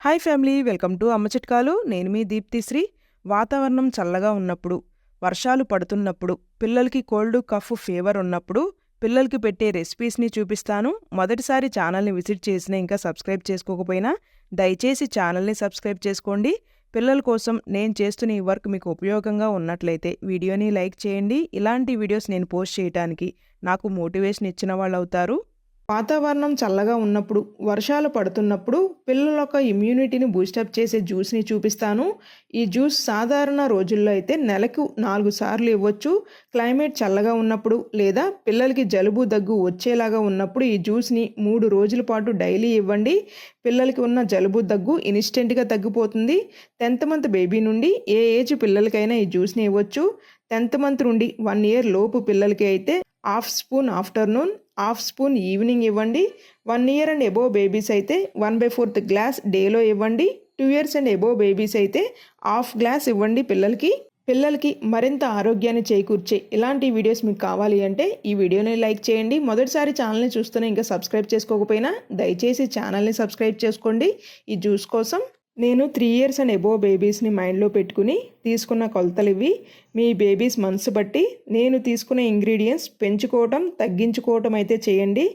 Hi family, welcome to అమ్మ చిట్కాలు. నేను మీ దీప్తిశ్రీ. వాతావరణం చల్లగా ఉన్నప్పుడు, వర్షాలు పడుతున్నప్పుడు, పిల్లలకి కోల్డ్ కఫ్ ఫీవర్ ఉన్నప్పుడు పిల్లలకి పెట్టే రెసిపీస్ని చూపిస్తాను. మొదటిసారి ఛానల్ని విజిట్ చేసినా ఇంకా సబ్స్క్రైబ్ చేసుకోకపోయినా దయచేసి ఛానల్ని సబ్స్క్రైబ్ చేసుకోండి. పిల్లల కోసం నేను చేస్తున్న ఈ వర్క్ మీకు ఉపయోగంగా ఉన్నట్లయితే వీడియోని లైక్ చేయండి. ఇలాంటి వీడియోస్ నేను పోస్ట్ చేయడానికి నాకు మోటివేషన్ ఇచ్చిన వాళ్ళు అవుతారు. వాతావరణం చల్లగా ఉన్నప్పుడు, వర్షాలు పడుతున్నప్పుడు పిల్లల యొక్క ఇమ్యూనిటీని బూస్టప్ చేసే జ్యూస్ని చూపిస్తాను. ఈ జ్యూస్ సాధారణ రోజుల్లో అయితే నెలకు 4 సార్లు ఇవ్వచ్చు. క్లైమేట్ చల్లగా ఉన్నప్పుడు లేదా పిల్లలకి జలుబు దగ్గు వచ్చేలాగా ఉన్నప్పుడు ఈ జ్యూస్ని 3 రోజుల పాటు డైలీ ఇవ్వండి. పిల్లలకి ఉన్న జలుబు దగ్గు ఇన్స్టెంట్గా తగ్గిపోతుంది. 10th మంత్ బేబీ నుండి ఏ ఏజ్ పిల్లలకైనా ఈ జ్యూస్ని ఇవ్వచ్చు. 10th మంత్ నుండి 1 ఇయర్ లోపు పిల్లలకి అయితే half spoon afternoon, half spoon evening ఇవ్వండి. 1 ఇయర్ అండ్ ఎబోవ్ బేబీస్ అయితే 1/4 గ్లాస్ డేలో ఇవ్వండి. 2 ఇయర్స్ అండ్ ఎబోవ్ బేబీస్ అయితే హాఫ్ గ్లాస్ ఇవ్వండి. పిల్లలకి మరింత ఆరోగ్యాన్ని చేకూర్చే ఇలాంటి వీడియోస్ మీకు కావాలి అంటే ఈ వీడియోని లైక్ చేయండి. మొదటిసారి ఛానల్ని చూస్తూనే ఇంకా సబ్స్క్రైబ్ చేసుకోకపోయినా దయచేసి ఛానల్ని సబ్స్క్రైబ్ చేసుకోండి. ఈ జ్యూస్ కోసం నేను 3 ఇయర్స్ అండ్ ఎబోవ్ బేబీస్ని మైండ్లో పెట్టుకుని తీసుకున్న కొలతలు ఇవి. మీ బేబీస్ మనసు బట్టి నేను తీసుకునే ఇంగ్రీడియంట్స్ పెంచుకోవటం తగ్గించుకోవటం అయితే చేయండి.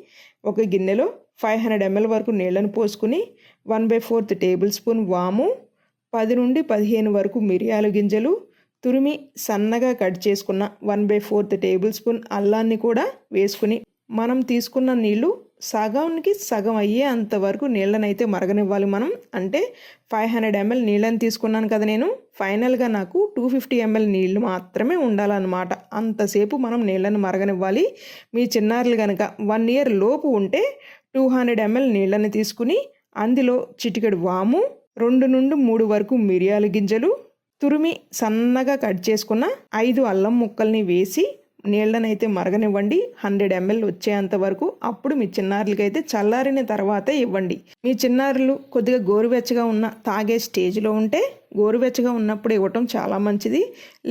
ఒక గిన్నెలో 500 ml వరకు నీళ్లను పోసుకుని 1/4 టేబుల్ స్పూన్ వాము, 10 నుండి 15 వరకు మిరియాల గింజలు, తురిమి సన్నగా కట్ చేసుకున్న 1/4 టేబుల్ స్పూన్ అల్లాన్ని కూడా వేసుకుని మనం తీసుకున్న నీళ్లు సగానికి సగం అయ్యే అంతవరకు నీళ్ళనైతే మరగనివ్వాలి. మనం అంటే 500 ml నీళ్ళని తీసుకున్నాను కదా నేను, ఫైనల్గా నాకు 250 ml నీళ్లు మాత్రమే ఉండాలన్నమాట. అంతసేపు మనం నీళ్ళని మరగనివ్వాలి. మీ చిన్నారులు కనుక 1 ఇయర్ లోపు ఉంటే 200 ml నీళ్ళని తీసుకుని అందులో చిటికెడు వాము, 2 నుండి 3 వరకు మిరియాల గింజలు, తురిమి సన్నగా కట్ చేసుకున్న 5 అల్లం ముక్కల్ని వేసి నీళ్ళనైతే మరగనివ్వండి. 100 ml వచ్చేంత వరకు. అప్పుడు మీ చిన్నారులకైతే చల్లారిన తర్వాతే ఇవ్వండి. మీ చిన్నారులు కొద్దిగా గోరువెచ్చగా ఉన్న తాగే స్టేజ్లో ఉంటే గోరువెచ్చగా ఉన్నప్పుడు ఇవ్వటం చాలా మంచిది.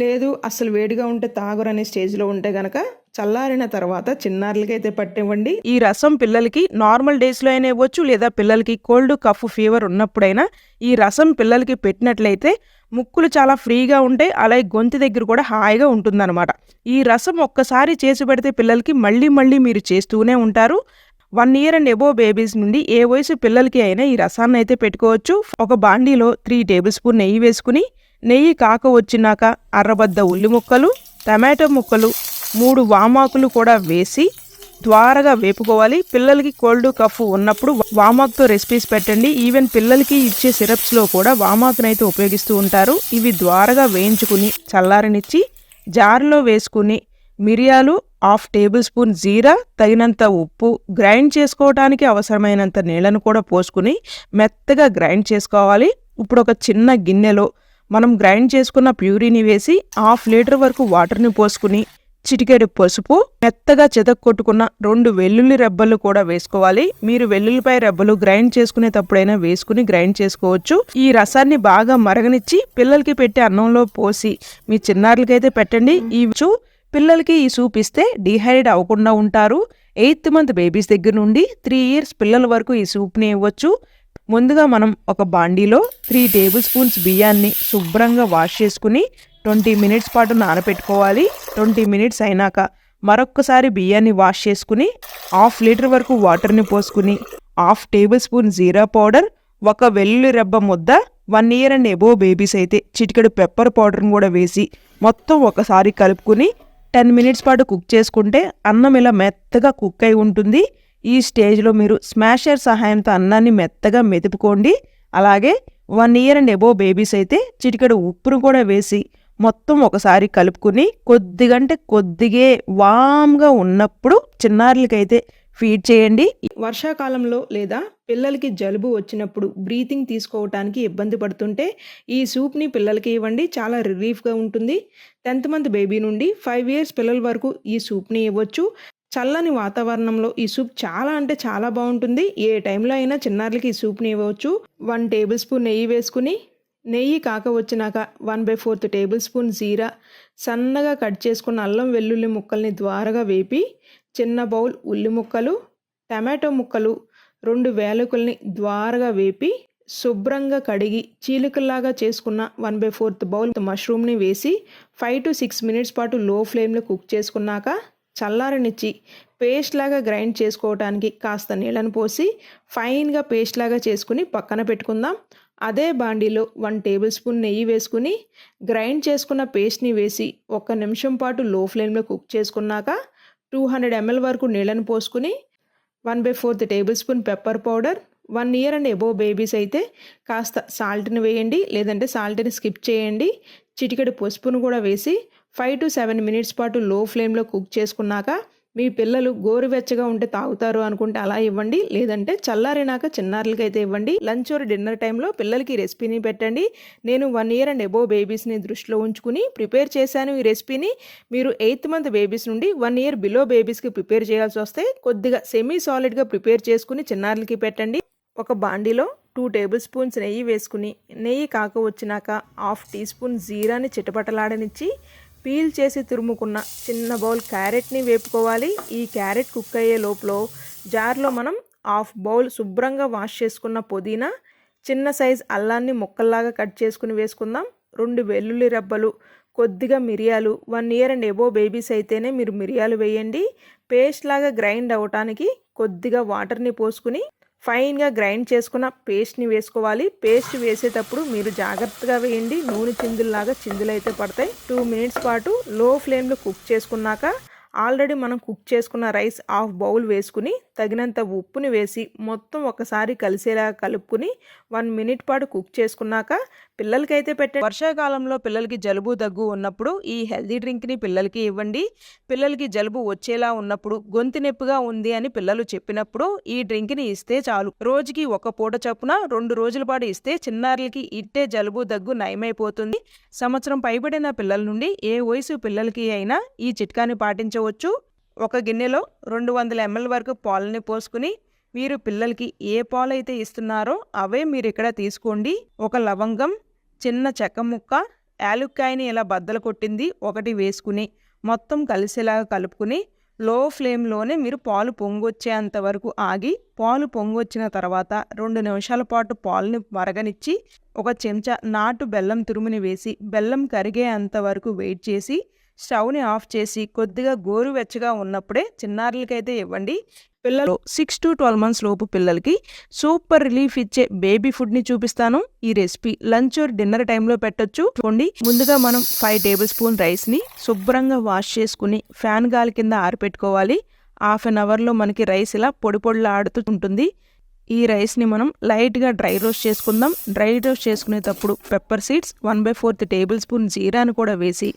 లేదు అసలు వేడిగా ఉంటే తాగరు అనే స్టేజ్లో ఉంటే గనక చల్లారిన తర్వాత చిన్నారులకైతే పట్టివ్వండి. ఈ రసం పిల్లలకి నార్మల్ డేస్లో అయినా ఇవ్వచ్చు, లేదా పిల్లలకి కోల్డ్ కఫ్ ఫీవర్ ఉన్నప్పుడైనా ఈ రసం పిల్లలకి పెట్టినట్లయితే ముక్కులు చాలా ఫ్రీగా ఉంటాయి, అలాగే గొంతు దగ్గర కూడా హాయిగా ఉంటుందన్నమాట. ఈ రసం ఒక్కసారి చేసి పెడితే పిల్లలకి మళ్ళీ మళ్ళీ మీరు చేస్తూనే ఉంటారు. 1 ఇయర్ అండ్ ఎబోవ్ బేబీస్ నుండి ఏ వయసు పిల్లలకి అయినా ఈ రసాన్ని అయితే పెట్టుకోవచ్చు. ఒక బాండీలో 3 టేబుల్ స్పూన్ నెయ్యి వేసుకుని, నెయ్యి కాక వచ్చినాక అర్రబద్ద ఉల్లి ముక్కలు, టమాటో ముక్కలు, 3 వామాకులు కూడా వేసి ద్వారగా వేపుకోవాలి. పిల్లలకి కోల్డ్ కఫ్ ఉన్నప్పుడు వామాకుతో రెసిపీస్ పెట్టండి. ఈవెన్ పిల్లలకి ఇచ్చే సిరప్స్లో కూడా వామాకునైతే ఉపయోగిస్తూ ఉంటారు. ఇవి ద్వారగా వేయించుకుని చల్లారనిచ్చి జార్లో వేసుకుని మిరియాలు, హాఫ్ టేబుల్ స్పూన్ జీరా, తగినంత ఉప్పు, గ్రైండ్ చేసుకోవడానికి అవసరమైనంత నీళ్లను కూడా పోసుకుని మెత్తగా గ్రైండ్ చేసుకోవాలి. ఇప్పుడు ఒక చిన్న గిన్నెలో మనం గ్రైండ్ చేసుకున్న ప్యూరీని వేసి 1/2 లీటర్ వరకు వాటర్ని పోసుకుని చిటికెడు పసుపు, మెత్తగా చెదక్కొట్టుకున్న 2 వెల్లుల్లి రెబ్బలు కూడా వేసుకోవాలి. మీరు వెల్లుల్లిపాయ రెబ్బలు గ్రైండ్ చేసుకునేటప్పుడైనా వేసుకుని గ్రైండ్ చేసుకోవచ్చు. ఈ రసాన్ని బాగా మరగనిచ్చి పిల్లలకి పెట్టే అన్నంలో పోసి మీ చిన్నారులకైతే పెట్టండి. పిల్లలకి ఈ సూప్ ఇస్తే డీహైడ్రేట్ అవ్వకుండా ఉంటారు. 8th మంత్ బేబీస్ దగ్గర నుండి 3 ఇయర్స్ పిల్లల వరకు ఈ సూప్ని ఇవ్వచ్చు. ముందుగా మనం ఒక బాండీలో 3 టేబుల్ స్పూన్స్ బియ్యాన్ని శుభ్రంగా వాష్ చేసుకుని 20 మినిట్స్ పాటు నానపెట్టుకోవాలి. 20 మినిట్స్ అయినాక మరొక్కసారి బియ్యాన్ని వాష్ చేసుకుని 1/2 లీటర్ వరకు వాటర్ని పోసుకుని 1/2 టేబుల్ స్పూన్ జీరా పౌడర్, ఒక వెల్లుల్లి రెబ్బ ముద్ద, 1 ఇయర్ అండ్ ఎబోవ్ బేబీస్ అయితే చిటికెడు పెప్పర్ పౌడర్ని కూడా వేసి మొత్తం ఒకసారి కలుపుకుని 10 మినిట్స్ పాటు కుక్ చేసుకుంటే అన్నం ఇలా మెత్తగా కుక్ అయి ఉంటుంది. ఈ స్టేజ్లో మీరు స్మాషర్ సహాయంతో అన్నాన్ని మెత్తగా మెదుపుకోండి. అలాగే 1 ఇయర్ అండ్ ఎబోవ్ బేబీస్ అయితే చిటికెడు ఉప్పును కూడా వేసి మొత్తం ఒకసారి కలుపుకుని కొద్దిగే వామ్గా ఉన్నప్పుడు చిన్నారులకైతే ఫీడ్ చేయండి. వర్షాకాలంలో లేదా పిల్లలకి జలుబు వచ్చినప్పుడు బ్రీతింగ్ తీసుకోవటానికి ఇబ్బంది పడుతుంటే ఈ సూప్ని పిల్లలకి ఇవ్వండి. చాలా రిలీఫ్గా ఉంటుంది. 10th మంత్ బేబీ నుండి 5 ఇయర్స్ పిల్లల వరకు ఈ సూప్ని ఇవ్వచ్చు. చల్లని వాతావరణంలో ఈ సూప్ చాలా అంటే చాలా బాగుంటుంది. ఏ టైంలో అయినా చిన్నారులకి ఈ సూప్ని ఇవ్వచ్చు. 1 టేబుల్ స్పూన్ నెయ్యి వేసుకుని, నెయ్యి కాక వచ్చినాక 1/4 టేబుల్ స్పూన్ జీరా, సన్నగా కట్ చేసుకున్న అల్లం వెల్లుల్లి ముక్కల్ని ద్వారగా వేపి, చిన్న బౌల్ ఉల్లి ముక్కలు, టమాటో ముక్కలు, 2 వేలుకల్ని ద్వారగా వేపి శుభ్రంగా కడిగి చీలికల్లాగా చేసుకున్న 1/4 బౌల్ మష్రూమ్ని వేసి 5 to 6 మినిట్స్ పాటు లో ఫ్లేమ్లో కుక్ చేసుకున్నాక చల్లారనిచ్చి పేస్ట్ లాగా గ్రైండ్ చేసుకోవడానికి కాస్త నీళ్ళను పోసి ఫైన్గా పేస్ట్ లాగా చేసుకుని పక్కన పెట్టుకుందాం. అదే బాండీలో 1 టేబుల్ స్పూన్ నెయ్యి వేసుకుని గ్రైండ్ చేసుకున్న పేస్ట్ని వేసి 1 నిమిషం పాటు లో ఫ్లేమ్లో కుక్ చేసుకున్నాక 200 ml వరకు నీళ్ళను పోసుకుని 1/4 table spoon pepper powder, 1 year and above babies అయితే కాస్త సాల్ట్ని వేయండి, లేదంటే సాల్ట్ని స్కిప్ చేయండి. చిటికెడు పసుపును కూడా వేసి 5 to 7 మినిట్స్ పాటు లో ఫ్లేమ్లో కుక్ చేసుకున్నాక మీ పిల్లలు గోరువెచ్చగా ఉంటే తాగుతారు అనుకుంటే అలా ఇవ్వండి, లేదంటే చల్లారినాక చిన్నారులకైతే ఇవ్వండి. లంచ్ ఆర్ డిన్నర్ టైంలో పిల్లలకి ఈ రెసిపీని పెట్టండి. నేను 1 year అండ్ అబోవ్ బేబీస్ని దృష్టిలో ఉంచుకుని ప్రిపేర్ చేశాను ఈ రెసిపీని. మీరు 8th month బేబీస్ నుండి 1 year బిలో బేబీస్కి ప్రిపేర్ చేయాల్సి వస్తే కొద్దిగా సెమీ సాలిడ్గా ప్రిపేర్ చేసుకుని చిన్నారులకి పెట్టండి. ఒక బాండీలో 2 టేబుల్ స్పూన్స్ నెయ్యి వేసుకుని నెయ్యి కాక వచ్చినాక 1/2 టీ స్పూన్ జీరాని చిటపటలాడనిచ్చి పీల్ చేసి తురుముకున్న చిన్న బౌల్ క్యారెట్ని వేపుకోవాలి. ఈ క్యారెట్ కుక్ అయ్యే లోపల జార్లో మనం 1/2 బౌల్ శుభ్రంగా వాష్ చేసుకున్న పుదీనా, చిన్న సైజ్ అల్లాన్ని ముక్కల్లాగా కట్ చేసుకుని వేసుకుందాం. 2 వెల్లుల్లి రెబ్బలు, కొద్దిగా మిరియాలు. 1 year అండ్ అబోవ్ బేబీస్ అయితేనే మీరు మిరియాలు వేయండి. పేస్ట్ లాగా గ్రైండ్ అవ్వటానికి కొద్దిగా వాటర్ని పోసుకుని ఫైన్గా గ్రైండ్ చేసుకున్న పేస్ట్ని వేసుకోవాలి. పేస్ట్ వేసేటప్పుడు మీరు జాగ్రత్తగా వేయండి, నూనె చిందుల్లాగా చిందులైతే పడతాయి. 2 మినిట్స్ పాటు లో ఫ్లేమ్లో కుక్ చేసుకున్నాక ఆల్రెడీ మనం కుక్ చేసుకున్న రైస్ 1/2 బౌల్ వేసుకుని తగినంత ఉప్పుని వేసి మొత్తం ఒకసారి కలిసేలా కలుపుకుని 1 minute పాటు కుక్ చేసుకున్నాక పిల్లలకైతే పెట్టండి. వర్షాకాలంలో పిల్లలకి జలుబు దగ్గు ఉన్నప్పుడు ఈ హెల్దీ డ్రింక్ని పిల్లలకి ఇవ్వండి. పిల్లలకి జలుబు వచ్చేలా ఉన్నప్పుడు, గొంతు నొప్పిగా ఉంది అని పిల్లలు చెప్పినప్పుడు ఈ డ్రింక్ని ఇస్తే చాలు. రోజుకి 1 పూట చొప్పున 2 రోజుల పాటు ఇస్తే చిన్నారులకి ఇట్టే జలుబు దగ్గు నయమైపోతుంది. సంవత్సరం పైబడిన పిల్లల నుండి ఏ వయసు పిల్లలకి అయినా ఈ చిట్కాని పాటించవచ్చు. ఒక గిన్నెలో 200 ml వరకు పాలని పోసుకుని మీరు పిల్లలకి ఏ పాలైతే ఇస్తున్నారో అవే మీరు ఇక్కడ తీసుకోండి. ఒక లవంగం, చిన్న చెక్క ముక్క, యాలుక్కాయని ఇలా బద్దలు కొట్టింది ఒకటి వేసుకుని మొత్తం కలిసేలాగా కలుపుకుని లో ఫ్లేమ్లోనే మీరు పాలు పొంగొచ్చేంత వరకు ఆగి, పాలు పొంగొచ్చిన తర్వాత 2 నిమిషాల పాటు పాలని మరగనిచ్చి ఒక చెంచా నాటు బెల్లం తురుముని వేసి బెల్లం కరిగేంత వరకు వెయిట్ చేసి స్టవ్ని ఆఫ్ చేసి కొద్దిగా గోరువెచ్చగా ఉన్నప్పుడే చిన్నారులకైతే ఇవ్వండి. పిల్లలు 6 to 12 months లోపు పిల్లలకి సూపర్ రిలీఫ్ ఇచ్చే బేబీ ఫుడ్ని చూపిస్తాను. ఈ రెసిపీ లంచ్ ఆర్ డిన్నర్ టైంలో పెట్టొచ్చు. ముందుగా మనం 5 టేబుల్ స్పూన్ రైస్ని శుభ్రంగా వాష్ చేసుకుని ఫ్యాన్ గాలి కింద ఆరిపెట్టుకోవాలి. 1/2 అవర్లో మనకి రైస్ ఇలా పొడి పొడిలాడుతూ ఉంటుంది. ఈ రైస్ని మనం లైట్గా డ్రై రోస్ట్ చేసుకుందాం. డ్రై రోస్ట్ చేసుకునేటప్పుడు పెప్పర్ సీడ్స్, 1/4 టేబుల్ స్పూన్ జీరాను కూడా వేసి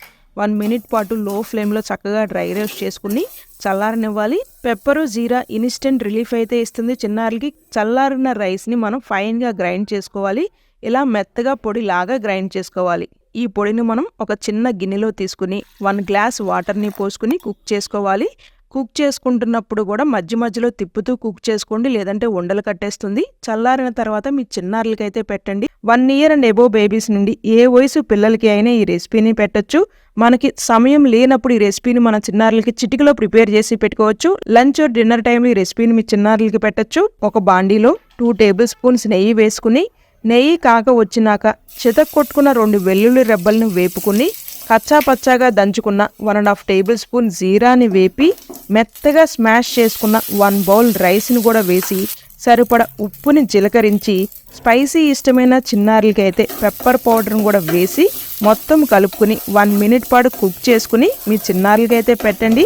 1 minute పాటు లో ఫ్లేమ్లో చక్కగా డ్రై రోస్ట్ చేసుకుని చల్లారనివ్వాలి. పెప్పరు, జీరా ఇన్స్టెంట్ రిలీఫ్ అయితే ఇస్తుంది చిన్నారులకి. చల్లారిన రైస్ని మనం ఫైన్గా గ్రైండ్ చేసుకోవాలి. ఇలా మెత్తగా పొడిలాగా గ్రైండ్ చేసుకోవాలి. ఈ పొడిని మనం ఒక చిన్న గిన్నెలో తీసుకుని 1 glass వాటర్ని పోసుకుని కుక్ చేసుకోవాలి. కుక్ చేసుకుంటున్నప్పుడు కూడా మధ్య మధ్యలో తిప్పుతూ కుక్ చేసుకోండి, లేదంటే ఉండలు కట్టేస్తుంది. చల్లారిన తర్వాత మీ చిన్నారులకైతే పెట్టండి. 1 year అండ్ అబోవ్ బేబీస్ నుండి ఏ వయసు పిల్లలకి అయినా ఈ రెసిపీని పెట్టొచ్చు. మనకి సమయం లేనప్పుడు ఈ రెసిపీని మన చిన్నారులకి చిటికలో ప్రిపేర్ చేసి పెట్టుకోవచ్చు. లంచ్ డిన్నర్ టైంలో ఈ రెసిపీని మీ చిన్నారులకి పెట్టొచ్చు. ఒక బాండీలో 2 టేబుల్ స్పూన్స్ నెయ్యి వేసుకుని నెయ్యి కాక వచ్చినాక చితక్కొట్టుకున్న 2 వెల్లుల్లి రెబ్బలను వేపుకుని కచ్చా పచ్చాగా దంచుకున్న 1.5 టేబుల్ స్పూన్ జీరాని వేపి మెత్తగా స్మాష్ చేసుకున్న 1 బౌల్ రైస్ని కూడా వేసి సరిపడ ఉప్పుని జీలకరించి స్పైసీ ఇష్టమైన చిన్నారులకి అయితే పెప్పర్ పౌడర్ని కూడా వేసి మొత్తం కలుపుకుని 1 minute పాటు కుక్ చేసుకుని మీ చిన్నారులకి అయితే పెట్టండి.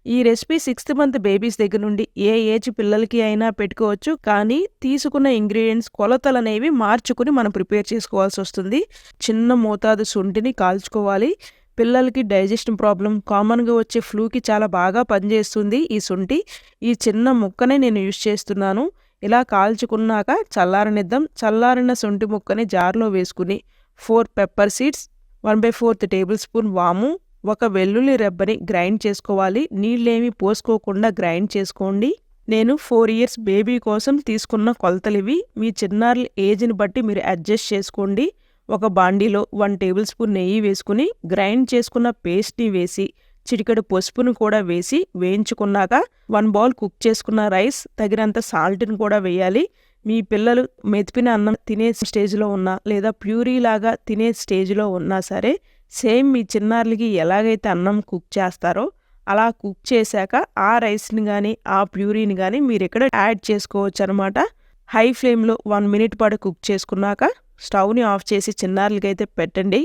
ఈ రెసిపీ 6th month బేబీస్ దగ్గర నుండి ఏ ఏజ్ పిల్లలకి అయినా పెట్టుకోవచ్చు. కానీ తీసుకున్న ఇంగ్రీడియంట్స్ కొలతలు అనేవి మార్చుకుని మనం ప్రిపేర్ చేసుకోవాల్సి వస్తుంది. చిన్న మోతాదు శొంఠిని కాల్చుకోవాలి. పిల్లలకి డైజెషన్ ప్రాబ్లం, కామన్గా వచ్చే ఫ్లూకి చాలా బాగా పనిచేస్తుంది ఈ శొంఠి. ఈ చిన్న ముక్కనే నేను యూజ్ చేస్తున్నాను. ఇలా కాల్చుకున్నాక చల్లారనిద్దాం. చల్లారిన శొంఠి ముక్కని జార్లో వేసుకుని 4 పెప్పర్ సీడ్స్, 1/4 టేబుల్ స్పూన్ వాము, 1 వెల్లుల్లి రెబ్బని గ్రైండ్ చేసుకోవాలి. నీళ్ళేమి పోసుకోకుండా గ్రైండ్ చేసుకోండి. నేను 4 years బేబీ కోసం తీసుకున్న కొలతలివి. మీ చిన్నారుల ఏజ్ని బట్టి మీరు అడ్జస్ట్ చేసుకోండి. ఒక బాండీలో 1 టేబుల్ స్పూన్ నెయ్యి వేసుకుని గ్రైండ్ చేసుకున్న పేస్ట్ని వేసి చిటికెడు పసుపును కూడా వేసి వేయించుకున్నాక 1 బౌల్ కుక్ చేసుకున్న రైస్, తగినంత సాల్ట్ని కూడా వేయాలి. మీ పిల్లలు మెతిపిన అన్నం తినే స్టేజ్లో ఉన్నా లేదా ప్యూరీ లాగా తినే స్టేజ్లో ఉన్నా సరే సేమ్ మీ చిన్నారులకి ఎలాగైతే అన్నం కుక్ చేస్తారో అలా కుక్ చేశాక ఆ రైస్ని కానీ ఆ ప్యూరీని కానీ మీరు ఇక్కడ యాడ్ చేసుకోవచ్చు అనమాట. హై ఫ్లేమ్లో 1 మినిట్ పాటు కుక్ చేసుకున్నాక స్టవ్ని ఆఫ్ చేసి చిన్నారులకైతే పెట్టండి.